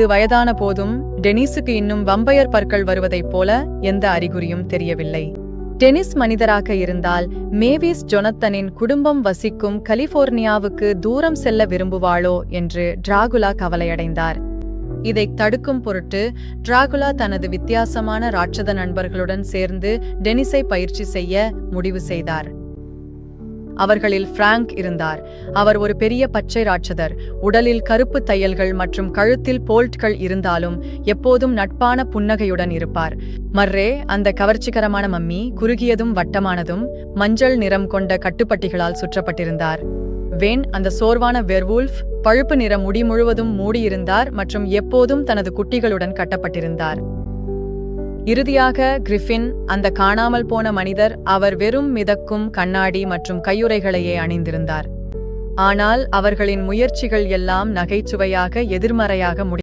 வயதான போதும் டெனிஸுக்கு இன்னும் வம்பயர் பற்கள் வருவதைப் போல எந்த அறிகுறியும் தெரியவில்லை. டெனிஸ் மனிதராக இருந்தால் மேவிஸ் ஜொனத்தனின் குடும்பம் வசிக்கும் கலிபோர்னியாவுக்கு தூரம் செல்ல விரும்புவாளோ என்று டிராகுலா கவலையடைந்தார். இதை தடுக்கும் பொருட்டு டிராகுலா தனது வித்தியாசமான ராட்சத நண்பர்களுடன் சேர்ந்து டெனிஸை பயிற்சி செய்ய முடிவு செய்தார். அவர்களில் பிராங்க் இருந்தார். அவர் ஒரு பெரிய பச்சை ராட்சதர். உடலில் கருப்பு தையல்கள் மற்றும் கழுத்தில் போல்ட்கள் இருந்தாலும் எப்போதும் நட்பான புன்னகையுடன் இருப்பார். மர்ரே அந்த கவர்ச்சிகரமான மம்மி குறுகியதும் வட்டமானதும் மஞ்சள் நிறம் கொண்ட கட்டுப்பட்டிகளால் சுற்றப்பட்டிருந்தார். வேன் அந்த சோர்வான வெர்வூல்ஃப் பழுப்பு நிற முடி முழுவதும் மூடியிருந்தார் மற்றும் எப்போதும் தனது குட்டிகளுடன் கட்டப்பட்டிருந்தார். இறுதியாக கிரிஃபின் அந்த காணாமல் போன மனிதர். அவர் வெறும் மிதக்கும் கண்ணாடி மற்றும் கையுறைகளையே அணிந்திருந்தார். ஆனால் அவர்களின் முயற்சிகள் எல்லாம் நகைச்சுவையாக எதிர்மறையாக